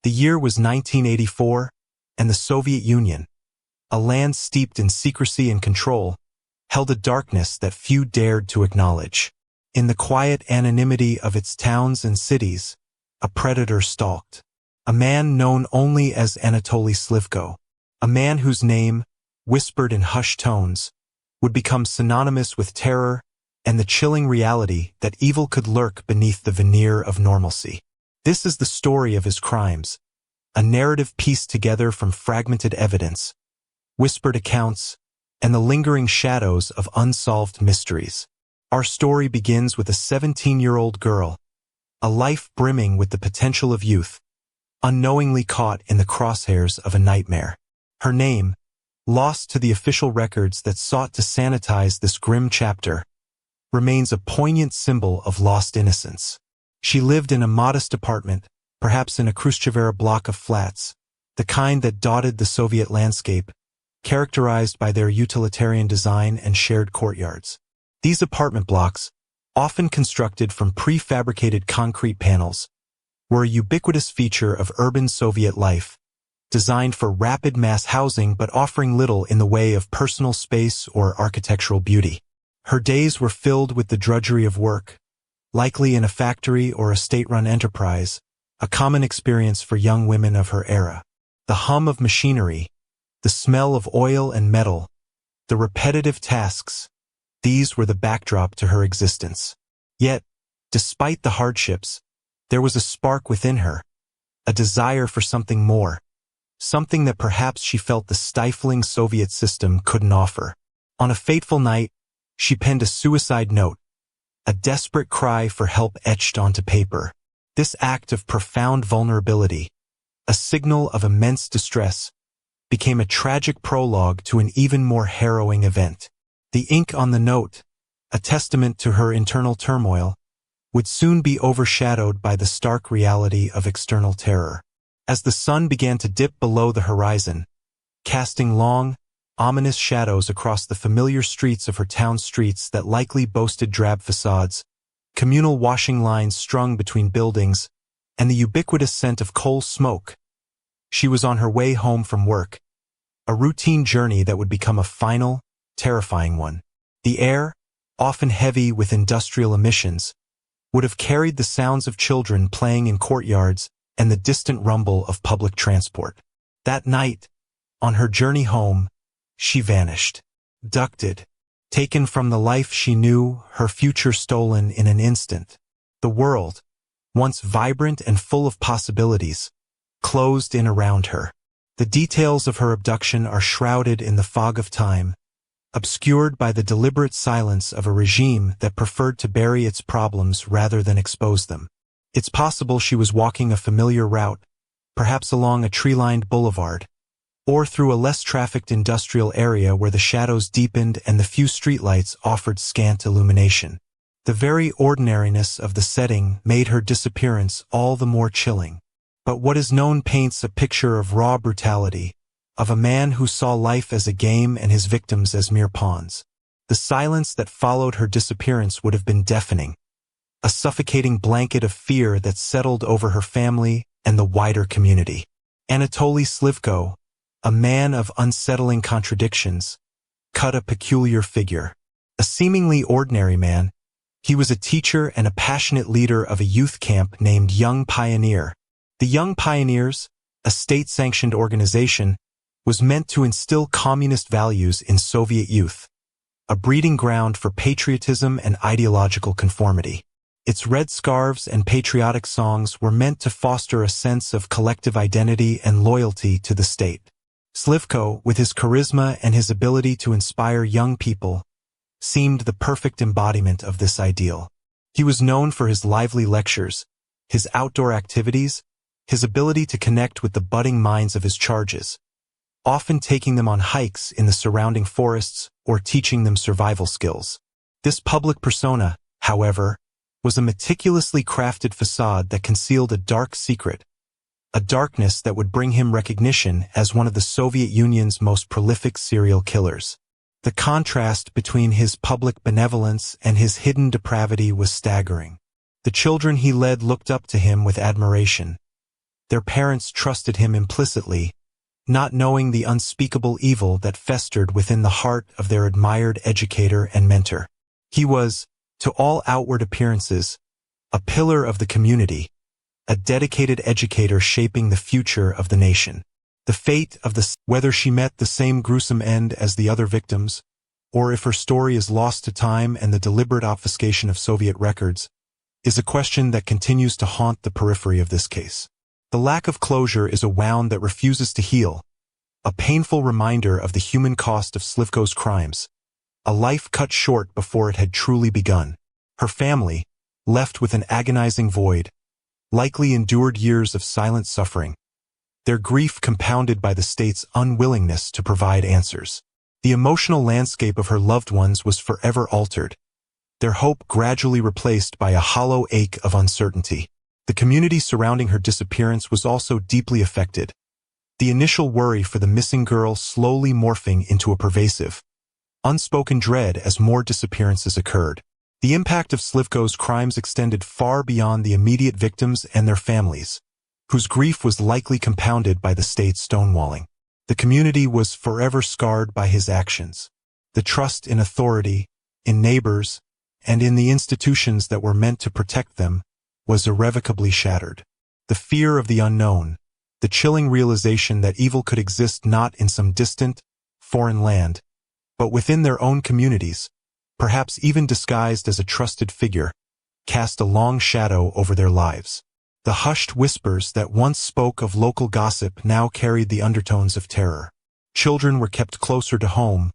The year was 1984, and the Soviet Union, a land steeped in secrecy and control, held a darkness that few dared to acknowledge. In the quiet anonymity of its towns and cities, a predator stalked. A man known only as Anatoly Slivkos, a man whose name, whispered in hushed tones, would become synonymous with terror and the chilling reality that evil could lurk beneath the veneer of normalcy. This is the story of his crimes, a narrative pieced together from fragmented evidence, whispered accounts, and the lingering shadows of unsolved mysteries. Our story begins with a 17-year-old girl, a life brimming with the potential of youth, unknowingly caught in the crosshairs of a nightmare. Her name, lost to the official records that sought to sanitize this grim chapter, remains a poignant symbol of lost innocence. She lived in a modest apartment, perhaps in a Khrushchev-era block of flats, the kind that dotted the Soviet landscape, characterized by their utilitarian design and shared courtyards. These apartment blocks, often constructed from prefabricated concrete panels, were a ubiquitous feature of urban Soviet life, designed for rapid mass housing but offering little in the way of personal space or architectural beauty. Her days were filled with the drudgery of work, likely in a factory or a state-run enterprise, a common experience for young women of her era. The hum of machinery, the smell of oil and metal, the repetitive tasks, these were the backdrop to her existence. Yet, despite the hardships, there was a spark within her, a desire for something more, something that perhaps she felt the stifling Soviet system couldn't offer. On a fateful night, she penned a suicide note, a desperate cry for help etched onto paper. This act of profound vulnerability, a signal of immense distress, became a tragic prologue to an even more harrowing event. The ink on the note, a testament to her internal turmoil, would soon be overshadowed by the stark reality of external terror. As the sun began to dip below the horizon, casting long, ominous shadows across the familiar streets of her town streets that likely boasted drab facades, communal washing lines strung between buildings, and the ubiquitous scent of coal smoke, she was on her way home from work, a routine journey that would become a final, terrifying one. The air, often heavy with industrial emissions, would have carried the sounds of children playing in courtyards and the distant rumble of public transport. That night, on her journey home, she vanished, abducted, taken from the life she knew, her future stolen in an instant. The world, once vibrant and full of possibilities, closed in around her. The details of her abduction are shrouded in the fog of time, obscured by the deliberate silence of a regime that preferred to bury its problems rather than expose them. It's possible she was walking a familiar route, perhaps along a tree-lined boulevard, or through a less trafficked industrial area where the shadows deepened and the few streetlights offered scant illumination. The very ordinariness of the setting made her disappearance all the more chilling. But what is known paints a picture of raw brutality, of a man who saw life as a game and his victims as mere pawns. The silence that followed her disappearance would have been deafening, a suffocating blanket of fear that settled over her family and the wider community. Anatoly Slivkos, a man of unsettling contradictions, cut a peculiar figure. A seemingly ordinary man, he was a teacher and a passionate leader of a youth camp named Young Pioneer. The Young Pioneers, a state-sanctioned organization, was meant to instill communist values in Soviet youth, a breeding ground for patriotism and ideological conformity. Its red scarves and patriotic songs were meant to foster a sense of collective identity and loyalty to the state. Slivkos, with his charisma and his ability to inspire young people, seemed the perfect embodiment of this ideal. He was known for his lively lectures, his outdoor activities, his ability to connect with the budding minds of his charges, often taking them on hikes in the surrounding forests or teaching them survival skills. This public persona, however, was a meticulously crafted facade that concealed a dark secret, a darkness that would bring him recognition as one of the Soviet Union's most prolific serial killers. The contrast between his public benevolence and his hidden depravity was staggering. The children he led looked up to him with admiration, Their parents trusted him implicitly, not knowing the unspeakable evil that festered within the heart of their admired educator and mentor. He was, to all outward appearances, a pillar of the community, a dedicated educator shaping the future of the nation. The fate of whether she met the same gruesome end as the other victims, or if her story is lost to time and the deliberate obfuscation of Soviet records, is a question that continues to haunt the periphery of this case. The lack of closure is a wound that refuses to heal, a painful reminder of the human cost of Slivkos' crimes, a life cut short before it had truly begun. Her family, left with an agonizing void, likely endured years of silent suffering, their grief compounded by the state's unwillingness to provide answers. The emotional landscape of her loved ones was forever altered, their hope gradually replaced by a hollow ache of uncertainty. The community surrounding her disappearance was also deeply affected, the initial worry for the missing girl slowly morphing into a pervasive, unspoken dread as more disappearances occurred. The impact of Slivkos' crimes extended far beyond the immediate victims and their families, whose grief was likely compounded by the state's stonewalling. The community was forever scarred by his actions. The trust in authority, in neighbors, and in the institutions that were meant to protect them was irrevocably shattered. The fear of the unknown, the chilling realization that evil could exist not in some distant, foreign land, but within their own communities, perhaps even disguised as a trusted figure, cast a long shadow over their lives. The hushed whispers that once spoke of local gossip now carried the undertones of terror. Children were kept closer to home,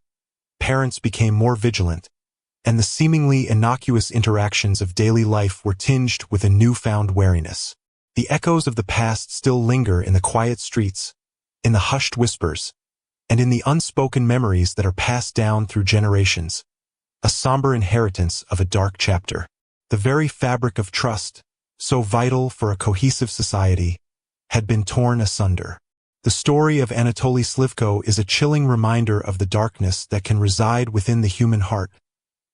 parents became more vigilant, and the seemingly innocuous interactions of daily life were tinged with a newfound wariness. The echoes of the past still linger in the quiet streets, in the hushed whispers, and in the unspoken memories that are passed down through generations, a somber inheritance of a dark chapter. The very fabric of trust, so vital for a cohesive society, had been torn asunder. The story of Anatoly Slivko is a chilling reminder of the darkness that can reside within the human heart,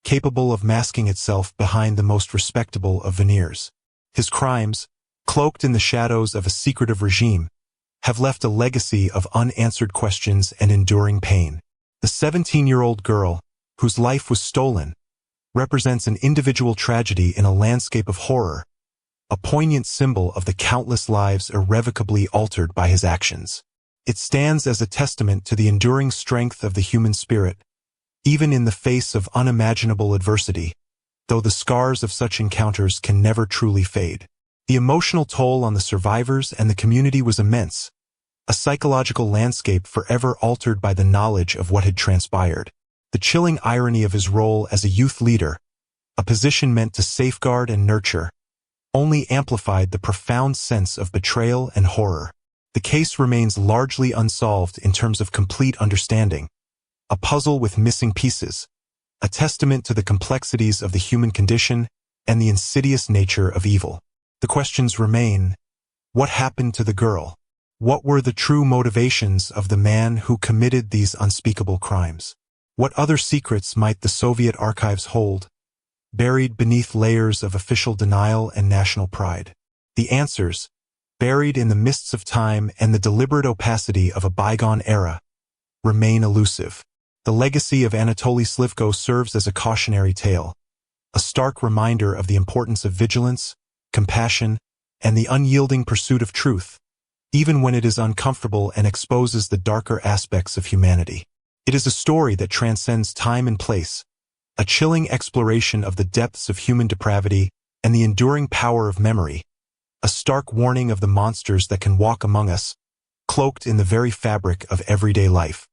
capable of masking itself behind the most respectable of veneers. His crimes, cloaked in the shadows of a secretive regime, have left a legacy of unanswered questions and enduring pain. The 17-year-old girl, whose life was stolen, represents an individual tragedy in a landscape of horror, a poignant symbol of the countless lives irrevocably altered by his actions. It stands as a testament to the enduring strength of the human spirit, even in the face of unimaginable adversity, though the scars of such encounters can never truly fade. The emotional toll on the survivors and the community was immense, a psychological landscape forever altered by the knowledge of what had transpired. The chilling irony of his role as a youth leader, a position meant to safeguard and nurture, only amplified the profound sense of betrayal and horror. The case remains largely unsolved in terms of complete understanding, a puzzle with missing pieces, a testament to the complexities of the human condition and the insidious nature of evil. The questions remain: what happened to the girl? What were the true motivations of the man who committed these unspeakable crimes? What other secrets might the Soviet archives hold, buried beneath layers of official denial and national pride? The answers, buried in the mists of time and the deliberate opacity of a bygone era, remain elusive. The legacy of Anatoly Slivko serves as a cautionary tale, a stark reminder of the importance of vigilance, compassion, and the unyielding pursuit of truth, even when it is uncomfortable and exposes the darker aspects of humanity. It is a story that transcends time and place, a chilling exploration of the depths of human depravity and the enduring power of memory, a stark warning of the monsters that can walk among us, cloaked in the very fabric of everyday life.